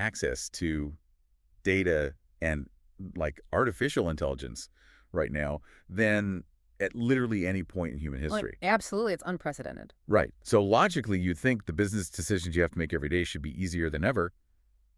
access to data and like artificial intelligence right now than at literally any point in human history. Absolutely. It's unprecedented. Right. So logically, you'd think the business decisions you have to make every day should be easier than ever,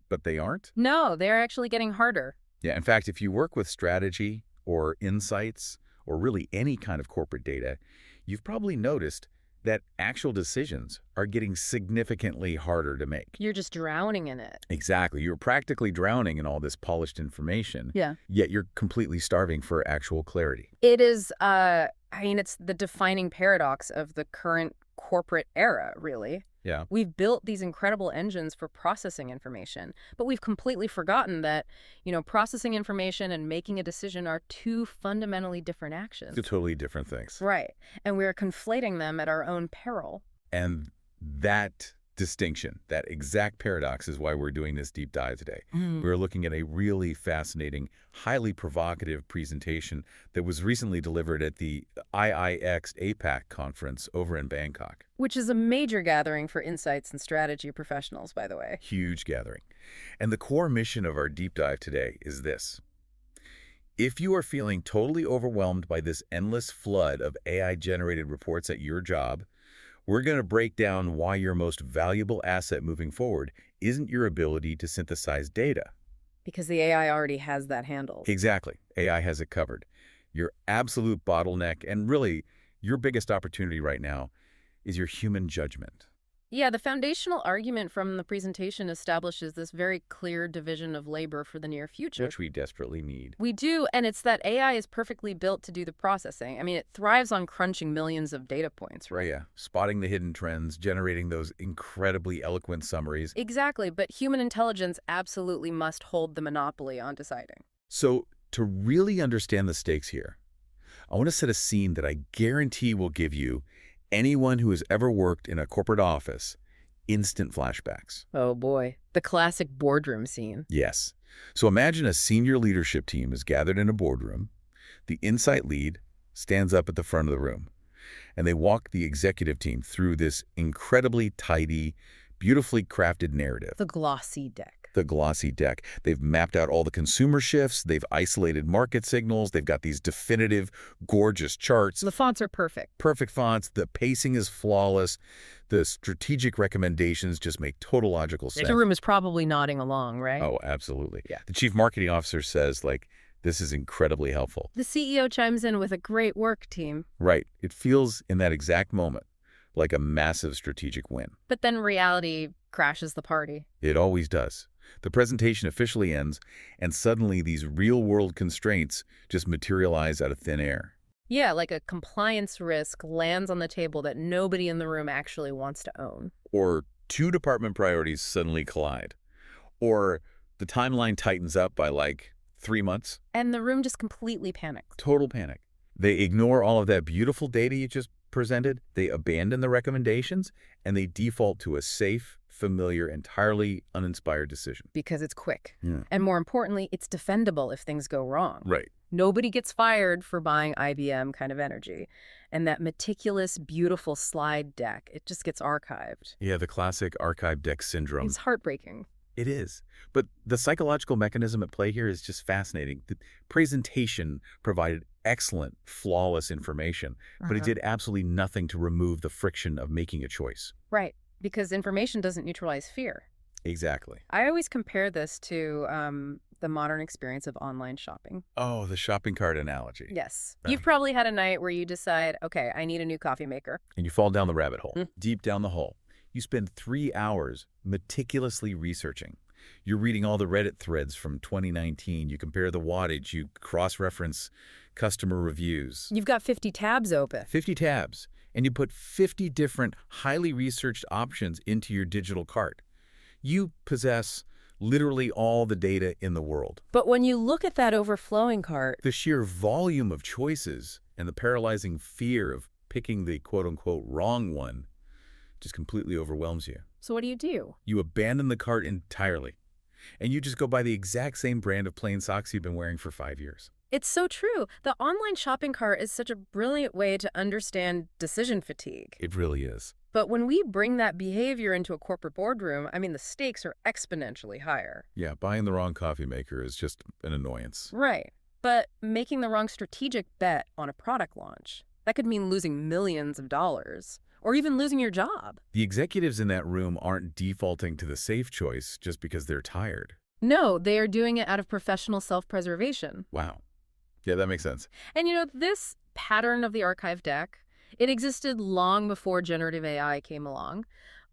but they aren't. No, they're actually getting harder. Yeah. In fact, if you work with strategy or insights or really any kind of corporate data, you've probably noticed that actual decisions are getting significantly harder to make. You're just drowning in it. Exactly. You're practically drowning in all this polished information. Yeah. Yet you're completely starving for actual clarity. It is, it's the defining paradox of the current corporate era, really. Yeah. We've built these incredible engines for processing information, but we've completely forgotten that, processing information and making a decision are two fundamentally different actions. Two totally different things. Right. And we're conflating them at our own peril. And that distinction, that exact paradox is why we're doing this deep dive today. We're looking at a really fascinating, highly provocative presentation that was recently delivered at the IIX APAC conference over in Bangkok. Which is a major gathering for insights and strategy professionals, by the way. Huge gathering. And the core mission of our deep dive today is this. If you are feeling totally overwhelmed by this endless flood of AI-generated reports at your job, we're going to break down why your most valuable asset moving forward isn't your ability to synthesize data. Because the AI already has that handled. Exactly. AI has it covered. Your absolute bottleneck, and really your biggest opportunity right now, is your human judgment. Yeah, the foundational argument from the presentation establishes this very clear division of labor for the near future. Which we desperately need. We do, and it's that AI is perfectly built to do the processing. It thrives on crunching millions of data points. Right, yeah. Spotting the hidden trends, generating those incredibly eloquent summaries. Exactly, but human intelligence absolutely must hold the monopoly on deciding. So, to really understand the stakes here, I want to set a scene that I guarantee will give you, anyone who has ever worked in a corporate office, instant flashbacks. Oh boy, the classic boardroom scene. Yes. So imagine a senior leadership team is gathered in a boardroom. The insight lead stands up at the front of the room, and they walk the executive team through this incredibly tidy, beautifully crafted narrative. The glossy deck. The glossy deck. They've mapped out all the consumer shifts. They've isolated market signals. They've got these definitive, gorgeous charts. The fonts are perfect. Perfect fonts. The pacing is flawless. The strategic recommendations just make total logical sense. The room is probably nodding along, right? Oh, absolutely. Yeah. The chief marketing officer says, this is incredibly helpful. The CEO chimes in with a great work, team. Right. It feels in that exact moment like a massive strategic win. But then reality crashes the party. It always does. The presentation officially ends, and suddenly these real-world constraints just materialize out of thin air. Yeah, like a compliance risk lands on the table that nobody in the room actually wants to own. Or two department priorities suddenly collide. Or the timeline tightens up by 3 months. And the room just completely panics. Total panic. They ignore all of that beautiful data you just presented, they abandon the recommendations, and they default to a safe, familiar, entirely uninspired decision. Because it's quick. Yeah. And more importantly, it's defendable if things go wrong. Right. Nobody gets fired for buying IBM kind of energy. And that meticulous, beautiful slide deck, it just gets archived. Yeah, the classic archive deck syndrome. It's heartbreaking. It is. But the psychological mechanism at play here is just fascinating. The presentation provided excellent, flawless information, but it did absolutely nothing to remove the friction of making a choice. Right, because information doesn't neutralize fear. Exactly. I always compare this to the modern experience of online shopping. Oh, the shopping cart analogy. Yes. You've probably had a night where you decide, okay, I need a new coffee maker. And you fall down the rabbit hole, deep down the hole. You spend 3 hours meticulously researching. You're reading all the Reddit threads from 2019. You compare the wattage. You cross-reference customer reviews. You've got 50 tabs open. 50 tabs. And you put 50 different highly researched options into your digital cart. You possess literally all the data in the world. But when you look at that overflowing cart, the sheer volume of choices and the paralyzing fear of picking the quote-unquote wrong one just completely overwhelms you. So what do? You abandon the cart entirely, and you just go buy the exact same brand of plain socks you've been wearing for 5 years. It's so true. The online shopping cart is such a brilliant way to understand decision fatigue. It really is. But when we bring that behavior into a corporate boardroom, I mean, the stakes are exponentially higher. Yeah, buying the wrong coffee maker is just an annoyance. Right. But making the wrong strategic bet on a product launch, that could mean losing millions of dollars, or even losing your job. The executives in that room aren't defaulting to the safe choice just because they're tired. No, they are doing it out of professional self-preservation. Wow. Yeah, that makes sense. And this pattern of the archive deck, it existed long before generative AI came along.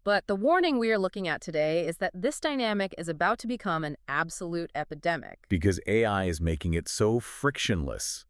But the warning we are looking at today is that this dynamic is about to become an absolute epidemic. Because AI is making it so frictionless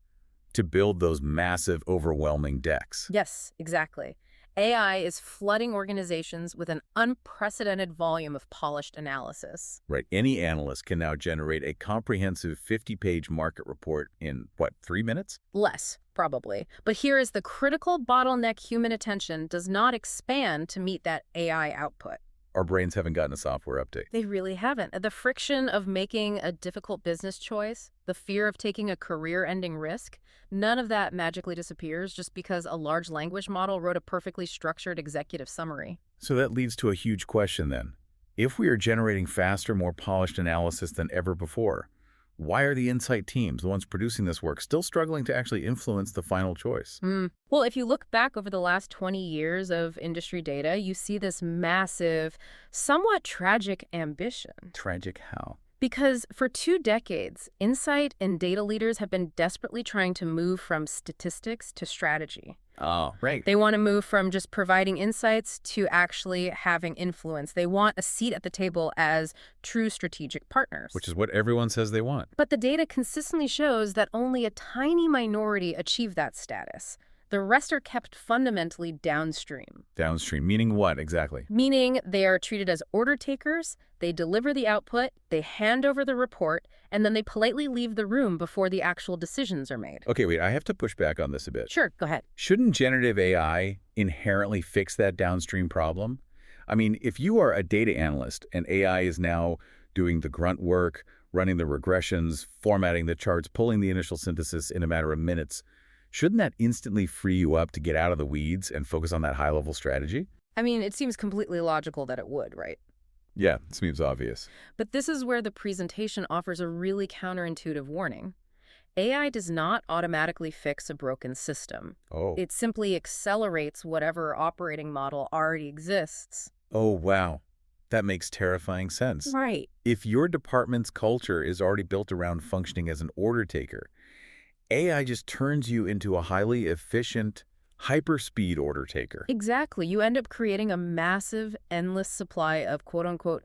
to build those massive, overwhelming decks. Yes, exactly. AI is flooding organizations with an unprecedented volume of polished analysis. Right. Any analyst can now generate a comprehensive 50-page market report in, 3 minutes? Less, probably. But here is the critical bottleneck: human attention does not expand to meet that AI output. Our brains haven't gotten a software update. They really haven't. The friction of making a difficult business choice, the fear of taking a career-ending risk, none of that magically disappears just because a large language model wrote a perfectly structured executive summary. So that leads to a huge question then. If we are generating faster, more polished analysis than ever before, why are the insight teams, the ones producing this work, still struggling to actually influence the final choice? Well, if you look back over the last 20 years of industry data, you see this massive, somewhat tragic ambition. Tragic how? Because for 2 decades, insight and data leaders have been desperately trying to move from statistics to strategy. Oh, right. They want to move from just providing insights to actually having influence. They want a seat at the table as true strategic partners. Which is what everyone says they want. But the data consistently shows that only a tiny minority achieve that status. The rest are kept fundamentally downstream. Downstream, meaning what exactly? Meaning they are treated as order takers, they deliver the output, they hand over the report, and then they politely leave the room before the actual decisions are made. Okay, wait, I have to push back on this a bit. Sure, go ahead. Shouldn't generative AI inherently fix that downstream problem? I mean, if you are a data analyst and AI is now doing the grunt work, running the regressions, formatting the charts, pulling the initial synthesis in a matter of minutes, shouldn't that instantly free you up to get out of the weeds and focus on that high-level strategy? I mean, it seems completely logical that it would, right? Yeah, it seems obvious. But this is where the presentation offers a really counterintuitive warning. AI does not automatically fix a broken system. Oh. It simply accelerates whatever operating model already exists. Oh, wow. That makes terrifying sense. Right. If your department's culture is already built around functioning as an order taker, AI just turns you into a highly efficient, hyperspeed order taker. Exactly. You end up creating a massive, endless supply of quote-unquote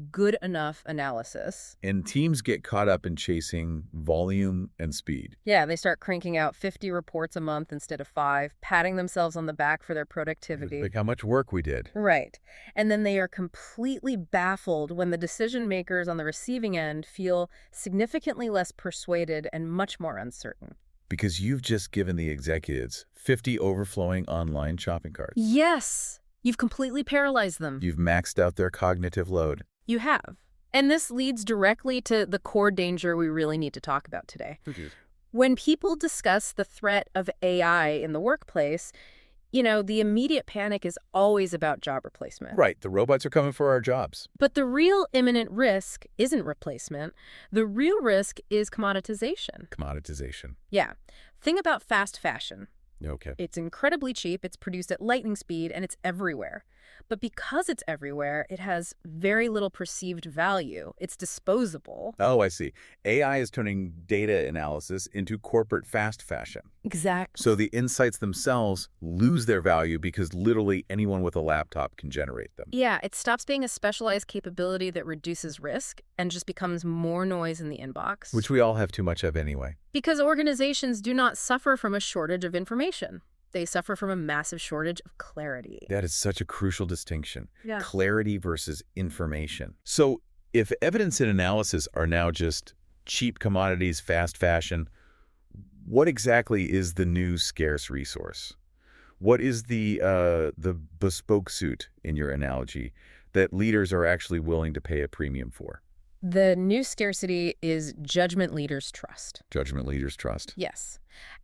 good enough analysis. And teams get caught up in chasing volume and speed. Yeah, they start cranking out 50 reports a month instead of 5, patting themselves on the back for their productivity. Like how much work we did. Right. And then they are completely baffled when the decision makers on the receiving end feel significantly less persuaded and much more uncertain. Because you've just given the executives 50 overflowing online shopping carts. Yes! You've completely paralyzed them. You've maxed out their cognitive load. You have. And this leads directly to the core danger we really need to talk about today. When people discuss the threat of AI in the workplace, the immediate panic is always about job replacement. Right. The robots are coming for our jobs. But the real imminent risk isn't replacement. The real risk is commoditization. Commoditization. Yeah. Think about fast fashion. Okay. It's incredibly cheap, it's produced at lightning speed, and it's everywhere. But because it's everywhere, it has very little perceived value. It's disposable. Oh, I see. AI is turning data analysis into corporate fast fashion. Exactly. So the insights themselves lose their value because literally anyone with a laptop can generate them. Yeah, it stops being a specialized capability that reduces risk and just becomes more noise in the inbox. Which we all have too much of anyway. Because organizations do not suffer from a shortage of information. They suffer from a massive shortage of clarity. That is such a crucial distinction. Yeah. Clarity versus information. So if evidence and analysis are now just cheap commodities, fast fashion, what exactly is the new scarce resource? What is the bespoke suit, in your analogy, that leaders are actually willing to pay a premium for? The new scarcity is judgment leaders' trust. Judgment leaders trust. Yes.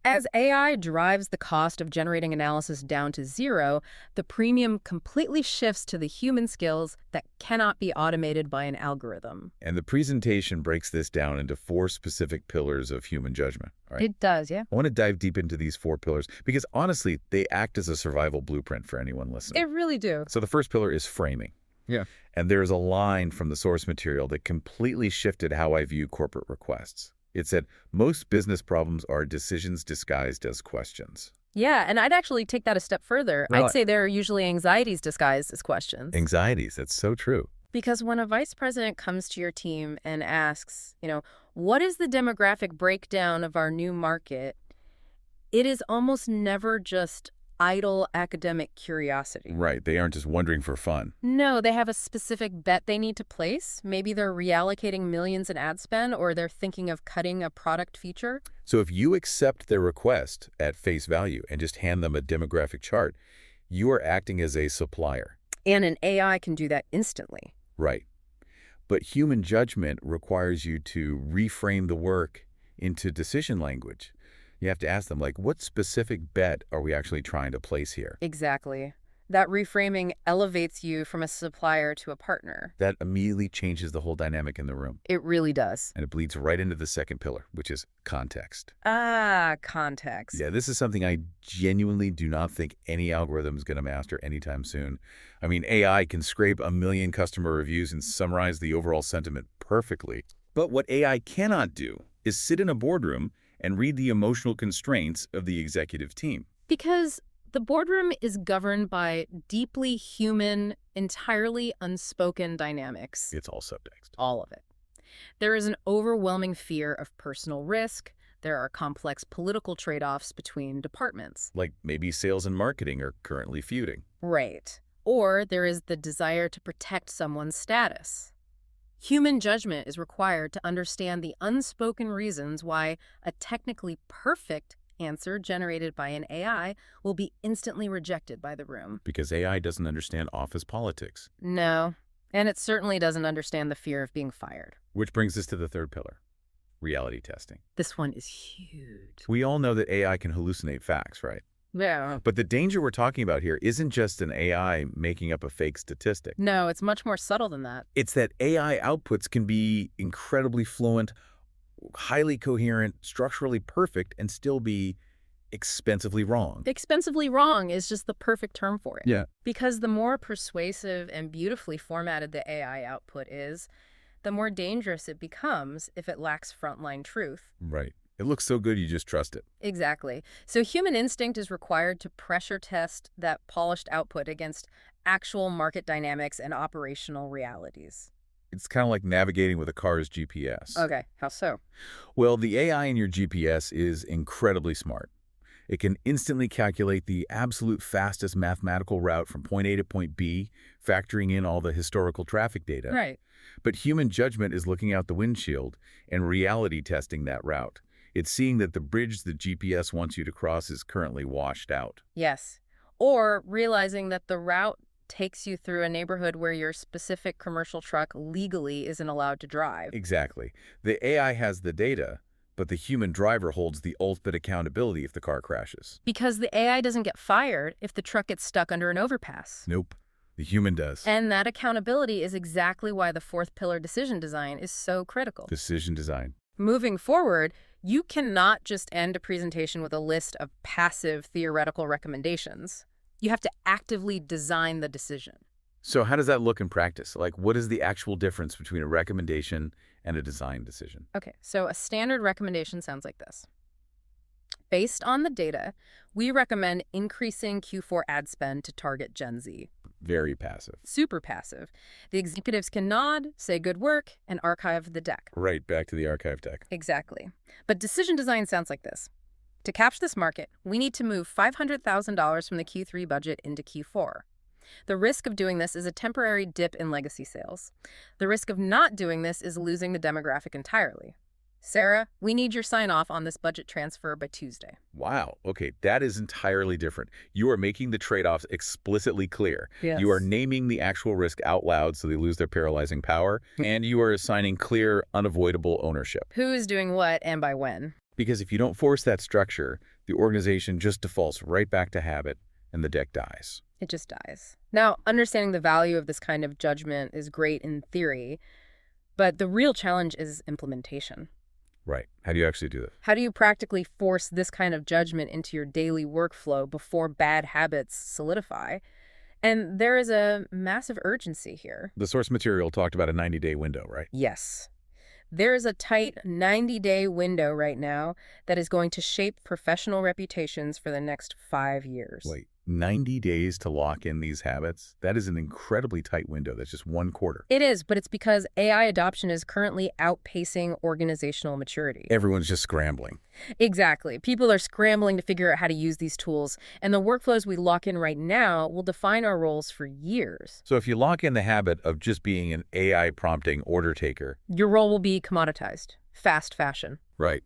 As AI drives the cost of generating analysis down to zero, the premium completely shifts to the human skills that cannot be automated by an algorithm. And the presentation breaks this down into 4 specific pillars of human judgment. All right. It does, yeah. I want to dive deep into these 4 pillars because honestly, they act as a survival blueprint for anyone listening. It really do. So the first pillar is framing. Yeah. And there's a line from the source material that completely shifted how I view corporate requests. It said, most business problems are decisions disguised as questions. Yeah, and I'd actually take that a step further. Really? I'd say there are usually anxieties disguised as questions. Anxieties, that's so true. Because when a vice president comes to your team and asks, what is the demographic breakdown of our new market, it is almost never just idle academic curiosity. Right, they aren't just wondering for fun. No, they have a specific bet they need to place. Maybe they're reallocating millions in ad spend, or they're thinking of cutting a product feature. So if you accept their request at face value and just hand them a demographic chart, you are acting as a supplier. And an AI can do that instantly. Right. But human judgment requires you to reframe the work into decision language. You have to ask them, like, what specific bet are we actually trying to place here? Exactly. That reframing elevates you from a supplier to a partner. That immediately changes the whole dynamic in the room. It really does. And it bleeds right into the second pillar, which is context. Context. Yeah, this is something I genuinely do not think any algorithm is going to master anytime soon. I mean, AI can scrape 1 million customer reviews and summarize the overall sentiment perfectly. But what AI cannot do is sit in a boardroom and read the emotional constraints of the executive team. Because the boardroom is governed by deeply human, entirely unspoken dynamics. It's all subtext. All of it. There is an overwhelming fear of personal risk. There are complex political trade-offs between departments. Like maybe sales and marketing are currently feuding. Right. Or there is the desire to protect someone's status. Human judgment is required to understand the unspoken reasons why a technically perfect answer generated by an AI will be instantly rejected by the room. Because AI doesn't understand office politics. No, and it certainly doesn't understand the fear of being fired. Which brings us to the third pillar, reality testing. This one is huge. We all know that AI can hallucinate facts, right? Yeah. But the danger we're talking about here isn't just an AI making up a fake statistic. No, it's much more subtle than that. It's that AI outputs can be incredibly fluent, highly coherent, structurally perfect, and still be expensively wrong. Expensively wrong is just the perfect term for it. Yeah. Because the more persuasive and beautifully formatted the AI output is, the more dangerous it becomes if it lacks frontline truth. Right. It looks so good you just trust it. Exactly. So human instinct is required to pressure test that polished output against actual market dynamics and operational realities. It's kind of like navigating with a car's GPS. Okay, how so? Well, the AI in your GPS is incredibly smart. It can instantly calculate the absolute fastest mathematical route from point A to point B, factoring in all the historical traffic data. Right. But human judgment is looking out the windshield and reality testing that route. It's seeing that the bridge the GPS wants you to cross is currently washed out. Yes. Or realizing that the route takes you through a neighborhood where your specific commercial truck legally isn't allowed to drive. Exactly. The AI has the data, but the human driver holds the ultimate accountability if the car crashes. Because the AI doesn't get fired if the truck gets stuck under an overpass. Nope. The human does. And that accountability is exactly why the fourth pillar decision design is so critical. Decision design. Moving forward, you cannot just end a presentation with a list of passive theoretical recommendations. You have to actively design the decision. So how does that look in practice? Like, what is the actual difference between a recommendation and a design decision? Okay, so a standard recommendation sounds like this. Based on the data, we recommend increasing Q4 ad spend to target Gen Z. Very passive. Super passive. The executives can nod, say good work, and archive the deck. Right, back to the archive deck. Exactly. But decision design sounds like this. To capture this market, we need to move $500,000 from the Q3 budget into Q4. The risk of doing this is a temporary dip in legacy sales. The risk of not doing this is losing the demographic entirely. Sarah, we need your sign-off on this budget transfer by Tuesday. Wow. Okay, that is entirely different. You are making the trade-offs explicitly clear. You are Yes. naming the actual risk out loud so they lose their paralyzing power, and you are assigning clear, unavoidable ownership. Who is doing what and by when? Because if you don't force that structure, the organization just defaults right back to habit, and the deck dies. It just dies. Now, understanding the value of this kind of judgment is great in theory, but the real challenge is implementation. Right. How do you actually do that? How do you practically force this kind of judgment into your daily workflow before bad habits solidify? And there is a massive urgency here. The source material talked about a 90-day window, right? Yes. There is a tight 90-day window right now that is going to shape professional reputations for the next 5 years. Wait, 90 days to lock in these habits? That is an incredibly tight window. That's just one quarter. It is, but it's because AI adoption is currently outpacing organizational maturity. Everyone's just scrambling. Exactly. People are scrambling to figure out how to use these tools, and the workflows we lock in right now will define our roles for years. So if you lock in the habit of just being an AI prompting order taker. Your role will be commoditized. Fast fashion. Right.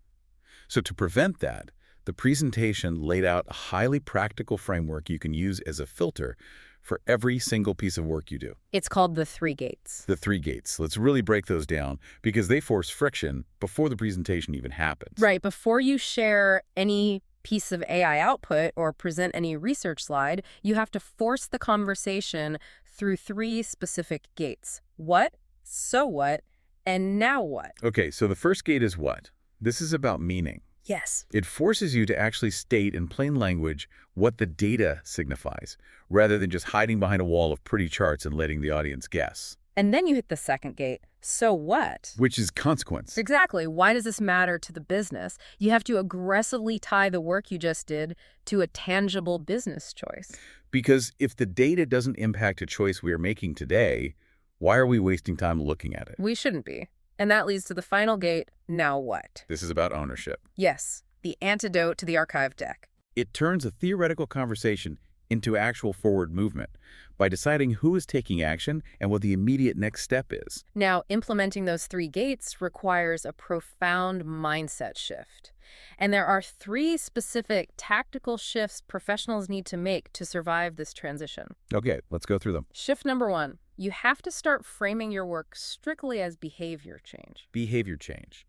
So to prevent that, the presentation laid out a highly practical framework you can use as a filter for every single piece of work you do. It's called the 3 gates. The 3 gates. Let's really break those down because they force friction before the presentation even happens. Right. Before you share any piece of AI output or present any research slide, you have to force the conversation through 3 specific gates. What? So what? And now what? Okay, so the first gate is what? This is about meaning. Yes. It forces you to actually state in plain language what the data signifies, rather than just hiding behind a wall of pretty charts and letting the audience guess. And then you hit the second gate. So what? Which is consequence. Exactly. Why does this matter to the business? You have to aggressively tie the work you just did to a tangible business choice. Because if the data doesn't impact a choice we are making today, why are we wasting time looking at it? We shouldn't be. And that leads to the final gate, now what? This is about ownership. Yes, the antidote to the archive deck. It turns a theoretical conversation into actual forward movement by deciding who is taking action and what the immediate next step is. Now, implementing those 3 gates requires a profound mindset shift. And there are 3 specific tactical shifts professionals need to make to survive this transition. Okay, let's go through them. Shift number 1, you have to start framing your work strictly as behavior change. Behavior change.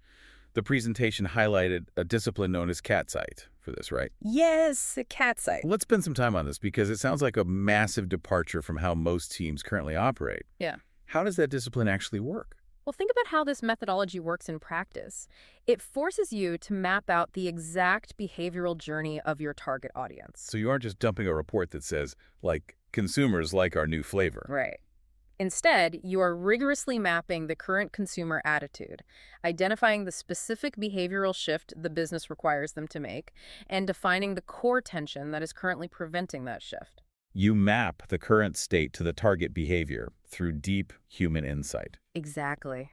The presentation highlighted a discipline known as cat sight for this, right? Yes, a cat sight. Let's spend some time on this because it sounds like a massive departure from how most teams currently operate. Yeah. How does that discipline actually work? Well, think about how this methodology works in practice. It forces you to map out the exact behavioral journey of your target audience. So you aren't just dumping a report that says, like, consumers like our new flavor. Right. Instead, you are rigorously mapping the current consumer attitude, identifying the specific behavioral shift the business requires them to make, and defining the core tension that is currently preventing that shift. You map the current state to the target behavior through deep human insight. Exactly.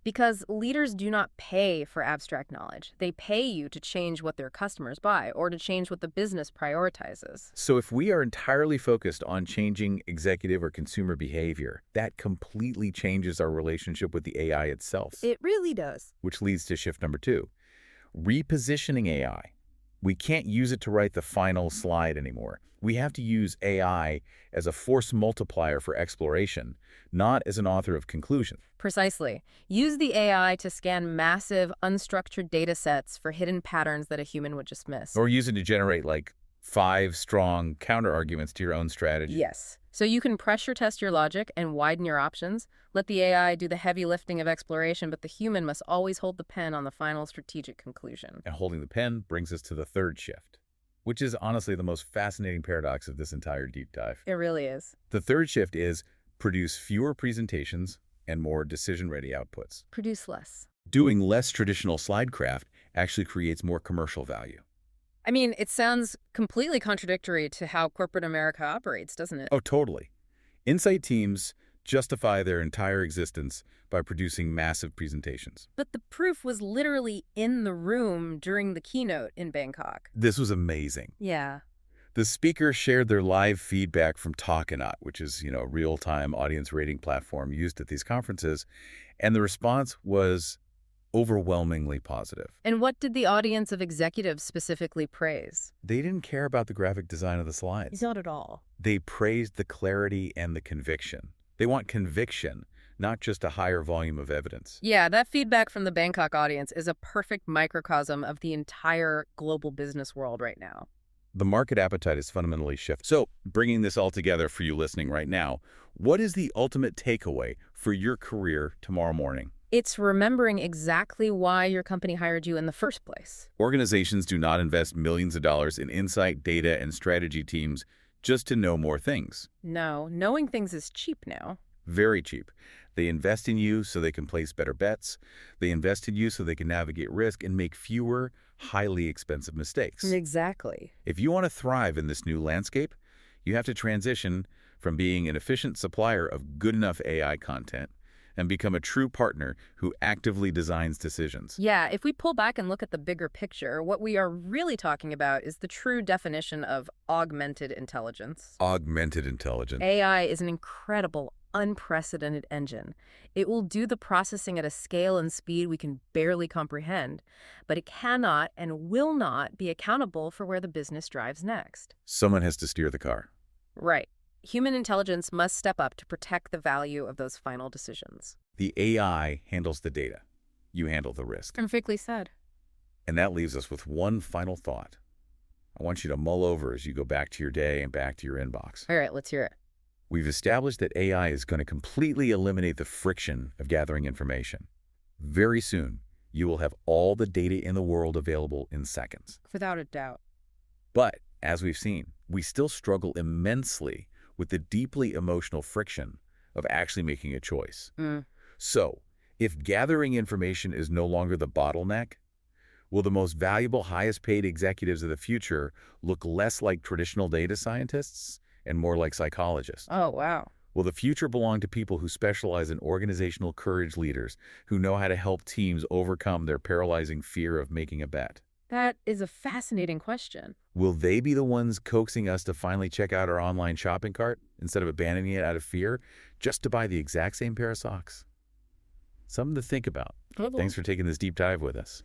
Because leaders do not pay for abstract knowledge. They pay you to change what their customers buy or to change what the business prioritizes. So if we are entirely focused on changing executive or consumer behavior, that completely changes our relationship with the AI itself. It really does. Which leads to shift number 2, repositioning AI. We can't use it to write the final slide anymore. We have to use AI as a force multiplier for exploration, not as an author of conclusion. Precisely. Use the AI to scan massive, unstructured data sets for hidden patterns that a human would just miss. Or use it to generate like 5 strong counter-arguments to your own strategy. Yes. So you can pressure test your logic and widen your options. Let the AI do the heavy lifting of exploration, but the human must always hold the pen on the final strategic conclusion. And holding the pen brings us to the 3rd shift, which is honestly the most fascinating paradox of this entire deep dive. It really is. The 3rd shift is produce fewer presentations and more decision-ready outputs. Produce less. Doing less traditional slide craft actually creates more commercial value. I mean, it sounds completely contradictory to how corporate America operates, doesn't it? Oh, totally. Insight teams justify their entire existence by producing massive presentations. But the proof was literally in the room during the keynote in Bangkok. This was amazing. Yeah. The speakers shared their live feedback from Talkanaut, which is, a real-time audience rating platform used at these conferences, and the response was Overwhelmingly positive. And what did the audience of executives specifically praise? They didn't care about the graphic design of the slides. Not at all. They praised the clarity and the conviction. They want conviction, not just a higher volume of evidence. Yeah, that feedback from the Bangkok audience is a perfect microcosm of the entire global business world right now. The market appetite is fundamentally shifted. So, bringing this all together for you listening right now, what is the ultimate takeaway for your career tomorrow morning? It's remembering exactly why your company hired you in the first place. Organizations do not invest millions of dollars in insight, data, and strategy teams just to know more things. No, knowing things is cheap now. Very cheap. They invest in you so they can place better bets. They invest in you so they can navigate risk and make fewer, highly expensive mistakes. Exactly. If you want to thrive in this new landscape, you have to transition from being an efficient supplier of good enough AI content and become a true partner who actively designs decisions. Yeah, if we pull back and look at the bigger picture, what we are really talking about is the true definition of augmented intelligence. Augmented intelligence. AI is an incredible, unprecedented engine. It will do the processing at a scale and speed we can barely comprehend, but it cannot and will not be accountable for where the business drives next. Someone has to steer the car. Right. Human intelligence must step up to protect the value of those final decisions. The AI handles the data. You handle the risk. Perfectly said. And that leaves us with one final thought. I want you to mull over as you go back to your day and back to your inbox. All right, let's hear it. We've established that AI is going to completely eliminate the friction of gathering information. Very soon, you will have all the data in the world available in seconds. Without a doubt. But, as we've seen, we still struggle immensely with the deeply emotional friction of actually making a choice. So, if gathering information is no longer the bottleneck, will the most valuable, highest-paid executives of the future look less like traditional data scientists and more like psychologists? Oh, wow. Will the future belong to people who specialize in organizational courage leaders who know how to help teams overcome their paralyzing fear of making a bet? That is a fascinating question. Will they be the ones coaxing us to finally check out our online shopping cart instead of abandoning it out of fear just to buy the exact same pair of socks? Something to think about. Thanks for taking this deep dive with us.